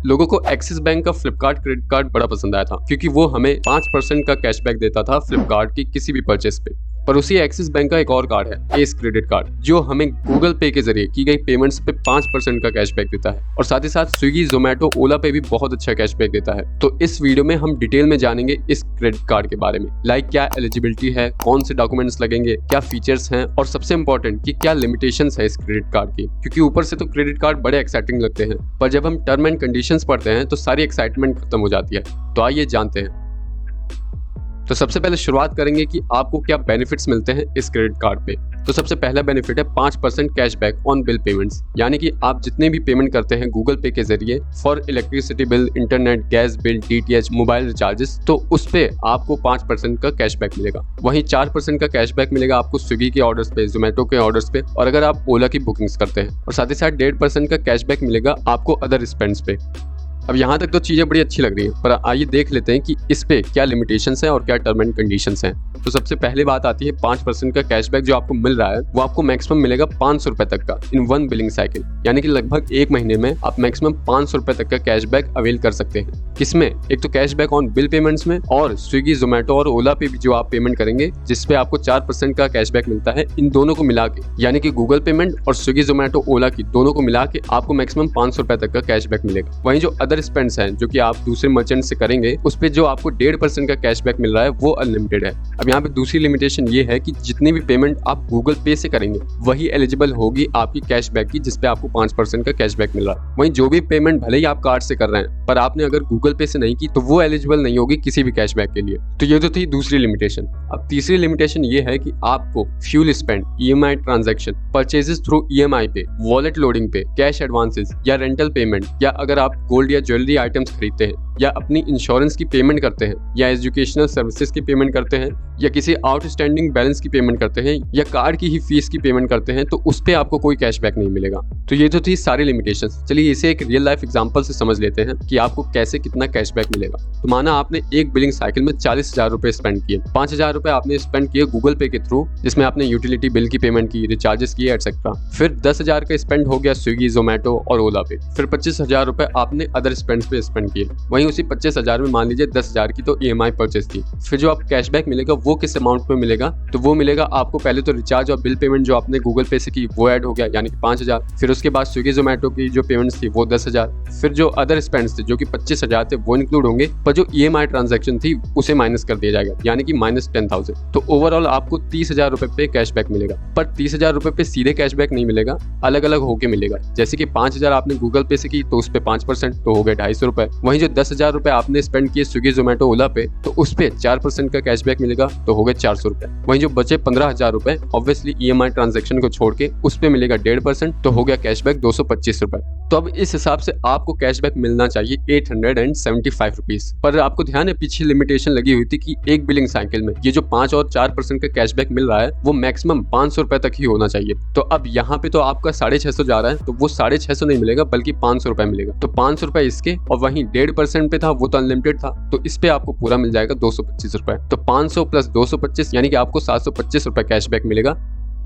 लोगों को axis bank का फ्लिपकार्ट क्रेडिट कार्ड बड़ा पसंद आया था क्योंकि वो हमें 5% का कैशबैक देता था फ्लिपकार्ट की किसी भी परचेस पे। पर उसी एक्सिस बैंक का एक और कार्ड है एस क्रेडिट कार्ड, जो हमें गूगल पे के जरिए की गई पेमेंट्स पे 5% का कैशबैक देता है और साथ ही साथ स्विगी, जोमेटो, ओला पे भी बहुत अच्छा कैशबैक देता है। तो इस वीडियो में हम डिटेल में जानेंगे इस क्रेडिट कार्ड के बारे में, लाइक क्या एलिजिबिलिटी है, कौन से डॉक्यूमेंट्स लगेंगे, क्या फीचर्स हैं और सबसे इंपॉर्टेंट कि क्या लिमिटेशंस है इस क्रेडिट कार्ड की। क्योंकि ऊपर से तो क्रेडिट कार्ड बड़े एक्साइटिंग लगते हैं, पर जब हम टर्म एंड कंडीशंस पढ़ते हैं तो सारी एक्साइटमेंट खत्म हो जाती है। तो आइए जानते हैं। तो सबसे पहले शुरुआत करेंगे कि आपको क्या बेनिफिट्स मिलते हैं इस क्रेडिट कार्ड पे। तो सबसे पहला बेनिफिट है 5% कैशबैक ऑन बिल पेमेंट्स, यानी कि आप जितने भी पेमेंट करते हैं गूगल पे के जरिए for electricity bill, internet, gas bill, DTH, mobile recharges, तो उस पे आपको 5% का कैशबैक मिलेगा। वहीं 4% का कैशबैक मिलेगा आपको स्विगी के ऑर्डर्स पे, जोमेटो के ऑर्डर्स पे और अगर आप ओला की बुकिंग्स करते हैं, और साथ ही साथ 1.5% का कैशबैक मिलेगा आपको अदर स्पेंड्स पे। अब यहाँ तक तो चीज़ें बड़ी अच्छी लग रही हैं, पर आइए देख लेते हैं कि इस पे क्या लिमिटेशंस हैं और क्या टर्म एंड कंडीशंस हैं। तो सबसे पहले बात आती है 5% का कैशबैक जो आपको मिल रहा है वो आपको मैक्सिमम मिलेगा 500 रुपए तक का इन वन बिलिंग साइकिल, यानी कि लगभग एक महीने में आप मैक्सिमम 500 रुपए तक का कैशबैक अवेल कर सकते हैं। किसमें? एक तो कैशबैक ऑन बिल पेमेंट्स में और स्विगी, जोमेटो और ओला पे भी जो आप पेमेंट करेंगे जिसपे आपको 4% का कैशबैक मिलता है, इन दोनों को मिला के, यानी कि गूगल पेमेंट और स्विगी, जोमेटो, ओला की दोनों को मिला के आपको मैक्सिमम 500 रुपए तक का कैशबैक मिलेगा। वहीं जो अदर स्पेंड्स हैं जो कि आप दूसरे मर्चेंट से करेंगे उस पे जो आपको 1.5% का कैशबैक मिल रहा है वो अनलिमिटेड है। अब यहाँ पे दूसरी लिमिटेशन ये है कि जितनी भी पेमेंट आप गूगल पे से करेंगे वही एलिजिबल होगी आपकी कैशबैक की, जिसपे आपको 5% का कैशबैक मिल रहा है। वहीं जो भी पेमेंट भले ही आप कार्ड से कर रहे हैं पर आपने अगर गूगल पे से नहीं की तो वो एलिजिबल नहीं होगी किसी भी कैशबैक के लिए। तो ये तो थी दूसरी लिमिटेशन। अब तीसरी लिमिटेशन ये है कि आपको fuel spend, EMI transaction, purchases through EMI पे, वॉलेट लोडिंग पे, कैश एडवांसेस या रेंटल पेमेंट, या अगर आप गोल्ड या ज्वेलरी आइटम्स खरीदते हैं या अपनी इंश्योरेंस की पेमेंट करते हैं या एजुकेशनल सर्विसेज की पेमेंट करते हैं या किसी आउटस्टैंडिंग बैलेंस की पेमेंट करते हैं या कार्ड की ही फीस की पेमेंट करते हैं तो उस पे आपको कोई कैशबैक नहीं मिलेगा। तो ये तो थी सारी लिमिटेशंस। चलिए इसे एक रियल लाइफ एग्जांपल से समझ लेते हैं कि आपको कैसे कितना कैशबैक मिलेगा। तो माना आपने एक बिलिंग साइकिल में 40,000 रुपए स्पेंड किए, 5,000 रुपए आपने स्पेंड किए गूगल पे के थ्रू, जिसमें आपने यूटिलिटी बिल की पेमेंट की, रिचार्जेस किए एटसेट्रा। फिर 10,000 का स्पेंड हो गया स्विगी, जोमेटो और ओला पे। फिर 25,000 रुपए आपने अदर स्पेंड्स पे स्पेंड किए। वहीं उसी 25,000 में मान लीजिए 10,000 की तो ईएमआई परचेस थी। फिर जो आप कैशबैक मिलेगा वो किस अमाउंट में मिलेगा? तो वो मिलेगा आपको पहले तो रिचार्ज और बिल पेमेंट जो आपने गूगल पे से की वो ऐड हो गया, यानी कि 5,000। फिर उसके बाद स्विगी, जोमेटो की जो पेमेंट्स थी वो 10,000। फिर जो अदर स्पेंड्स थे जो कि 25,000 थे वो इंक्लूड होंगे, पर जो ईएमआई ट्रांजैक्शन थी उसे माइनस कर दिया जाएगा, यानी कि -10,000। तो ओवरऑल आपको 30,000 रुपए पे कैशबैक मिलेगा। पर 30,000 रुपए पे सीधे कैशबैक नहीं मिलेगा, अलग अलग होके मिलेगा। जैसे कि 5,000 आपने गूगल पे से की तो उस पे 5% तो हो गए 250 रुपए। वहीं जो 10,000 रुपए आपने स्पेंड किए स्विगी, जोमेटो, ओला पे तो उस पे 4% का कैशबैक मिलेगा तो हो गए 400 रुपए। वहीं जो बचे 15,000 रुपए ऑब्वियसली ईएमआई ट्रांजैक्शन को छोड़ के उस पे मिलेगा 1.5% तो हो गया कैशबैक 225 रुपए। तो अब इस हिसाब से आपको कैशबैक मिलना चाहिए 875 रुपीज। पर आपको ध्यान है पीछे लिमिटेशन लगी हुई थी कि एक बिलिंग साइकिल में ये जो 5 और 4% का कैशबैक मिल रहा है वो मैक्सिमम 500 रुपए तक ही होना चाहिए। तो अब यहाँ पे तो आपका 650 जा रहा है, तो वो 650 नहीं मिलेगा बल्कि 500 रुपए मिलेगा। तो 500 रुपए इसके, और वहीं 1.5% पे था वो तो अनलिमिटेड था, तो इस पे आपको पूरा मिल जाएगा 225 रुपए। तो 500 प्लस 225 यानी कि आपको 725 रुपए कैशबैक मिलेगा।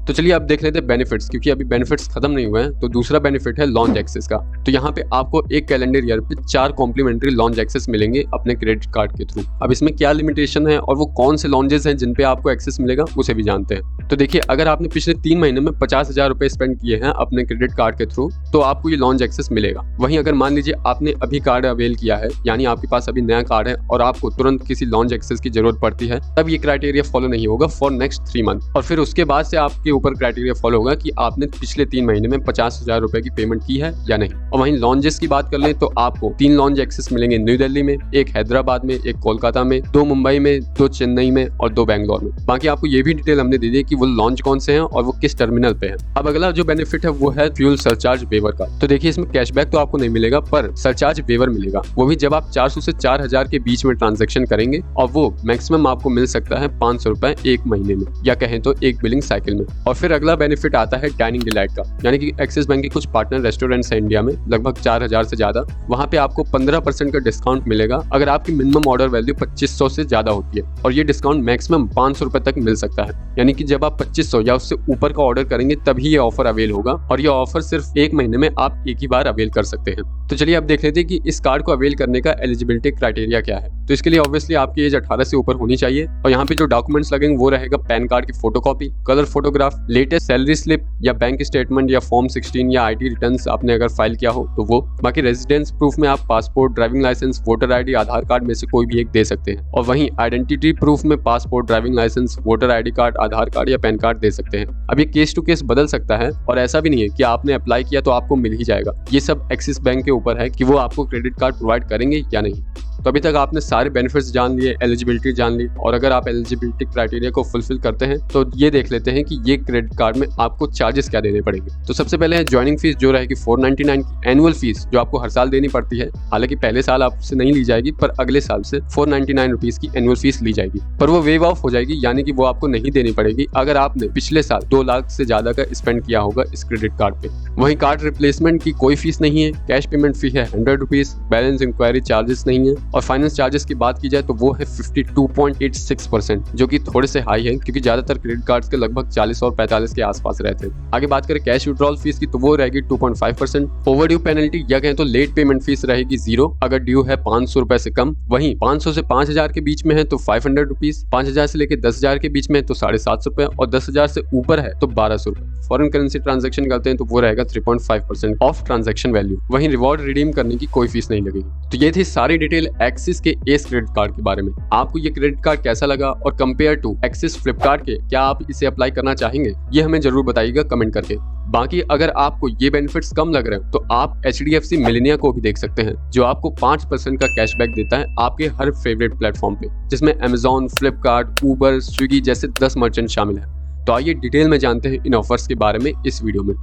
तो चलिए अब देख लेते हैं बेनिफिट्स, क्योंकि अभी बेनिफिट्स खत्म नहीं हुए हैं। तो दूसरा बेनिफिट है लॉन्च एक्सेस का। तो यहाँ पे आपको एक कैलेंडर ईयर पे 4 कॉम्प्लीमेंट्री लॉन्च एक्सेस मिलेंगे अपने क्रेडिट कार्ड के थ्रू। अब इसमें क्या लिमिटेशन है और वो कौन से लॉन्चेस हैं जिन पे आपको एक्सेस मिलेगा उसे भी जानते हैं। तो देखिए, अगर आपने पिछले 3 महीने में 50,000 रुपए स्पेंड किए हैं अपने क्रेडिट कार्ड के थ्रू तो आपको ये लॉन्च एक्सेस मिलेगा। वहीं अगर मान लीजिए आपने अभी कार्ड अवेल किया है, यानी आपके पास अभी नया कार्ड है और आपको तुरंत किसी लॉन्च एक्सेस की जरूरत पड़ती है, तब ये क्राइटेरिया फॉलो नहीं होगा फॉर नेक्स्ट 3 मंथ। और फिर उसके बाद से आपके ऊपर क्राइटेरिया फॉलो होगा कि आपने पिछले 3 महीने में 50,000 रुपए की पेमेंट की है या नहीं। और वहीं लॉन्चेस की बात कर लें तो आपको 3 लॉन्च एक्सेस मिलेंगे न्यू दिल्ली में, एक हैदराबाद में, एक कोलकाता में, 2 मुंबई में, 2 चेन्नई में और 2 बैंगलोर में। बाकी आपको ये भी डिटेल हमने दे दी कि वो लॉन्च कौन से हैं और वो किस टर्मिनल पे हैं। अब अगला जो बेनिफिट है वो है फ्यूल सरचार्ज वेवर का। तो देखिए, इसमें कैशबैक तो आपको नहीं मिलेगा पर सरचार्ज वेवर मिलेगा, वो भी जब आप 400 से 4,000 के बीच में ट्रांजेक्शन करेंगे, और वो मैक्सिमम आपको मिल सकता है 500 रुपए एक महीने में, या कहें तो एक बिलिंग साइकिल में। और फिर अगला बेनिफिट आता है डाइनिंग डिलाइट का, यानी कि एक्सिस बैंक के कुछ पार्टनर रेस्टोरेंट्स हैं इंडिया में, लगभग 4000 से ज़्यादा। वहाँ पे आपको 15% का डिस्काउंट मिलेगा अगर आपकी मिनिमम ऑर्डर वैल्यू 2500 से ज़्यादा होती है, और ये डिस्काउंट मैक्सिमम 500 रुपये तक मिल सकता है। यानी कि जब आप 2500 या उससे ऊपर का ऑर्डर करेंगे तभी ये ऑफर अवेल होगा, और ये ऑफर सिर्फ 1 महीने में आप एक ही बार अवेल कर सकते हैं। तो चलिए अब देख लेते हैं कि इस कार्ड को अवेल करने का एलिजिबिलिटी क्राइटेरिया क्या है। तो इसके लिए ऑब्वियसली आपकी एज 18 से ऊपर होनी चाहिए, और यहाँ पे जो डॉक्यूमेंट्स लगेंगे वो रहेगा पैन कार्ड की photocopy, colour photograph, latest salary slip या बैंक स्टेटमेंट या फॉर्म 16 या IT रिटर्न्स आपने अगर फाइल किया हो तो वो। बाकी रेजिडेंस प्रूफ में आप passport, driving licence, voter ID, Aadhaar card में से कोई भी एक दे सकते हैं। और वहीं आइडेंटिटी प्रूफ में passport, driving licence, voter ID card, Aadhaar card या पैन कार्ड दे सकते हैं। अब ये केस टू केस बदल सकता है, और ऐसा भी नहीं है कि आपने अप्लाई किया तो आपको मिल ही जाएगा। ये सब एक्सिस बैंक के ऊपर है कि वो आपको क्रेडिट कार्ड प्रोवाइड करेंगे या नहीं। तो अभी तक आपने सारे बेनिफिट्स जान लिए, एलिजिबिलिटी जान ली, और अगर आप एलिजिबिलिटी क्राइटेरिया को फुलफिल करते हैं तो ये देख लेते हैं कि ये क्रेडिट कार्ड में आपको चार्जेस क्या देने पड़ेंगे। तो सबसे पहले है ज्वाइनिंग फीस, जो रहेगी 499 की एनुअल फीस, जो आपको हर साल देनी पड़ती है। हालांकि पहले साल आपसे नहीं ली जाएगी, पर अगले साल से 499 रुपीज की एनुअल फीस ली जाएगी, पर वो वेव ऑफ हो जाएगी, यानी कि वो आपको नहीं देनी पड़ेगी अगर आपने पिछले साल 2 लाख से ज्यादा का स्पेंड किया होगा इस क्रेडिट कार्ड पे। वहीं कार्ड रिप्लेसमेंट की कोई फीस नहीं है, कैश पेमेंट फी है 100 रुपीज, बैलेंस इंक्वायरी चार्जेस नहीं है, और फाइनेंस चार्जेस की बात की जाए तो वो है 52.86%, जो कि थोड़े से हाई है क्योंकि ज्यादातर क्रेडिट कार्ड्स के लगभग 40 और 45 के आसपास रहते हैं। आगे बात करें कैश विड्रॉल फीस की, तो वो रहेगी 2.5%। ओवरड्यू पेनल्टी या कहें तो लेट पेमेंट फीस रहेगी 0 अगर ड्यू है 500 रुपए से कम। वहीं 500 से 5000 के बीच में है तो 500 रुपीज, 5000 से लेकर 10,000 के बीच में है तो 750 रुपए, और 10,000 से ऊपर है तो 1200 रुपए। फॉरेन करेंसी ट्रांजैक्शन करते हैं तो वो रहेगा 3.5% ऑफ ट्रांजैक्शन वैल्यू। वहीं रिवॉर्ड रिडीम करने की कोई फीस नहीं लगेगी। तो ये थी सारी डिटेल एक्सिस के एस क्रेडिट कार्ड के बारे में। आपको ये क्रेडिट कार्ड कैसा लगा, और कंपेयर टू एक्सिस फ्लिपकार्ट के क्या आप इसे अप्लाई करना चाहेंगे, ये हमें जरूर बताइएगा कमेंट करके। बाकी अगर आपको ये बेनिफिट्स कम लग रहे हैं तो आप HDFC मिलेनिया को भी देख सकते हैं, जो आपको 5% का कैशबैक देता है आपके हर फेवरेट प्लेटफॉर्म पे, जिसमें Amazon, फ्लिपकार्ट, ऊबर, स्विगी जैसे 10 मर्चेंट शामिल हैं। तो आइए डिटेल में जानते हैं इन ऑफर्स के बारे में इस वीडियो में।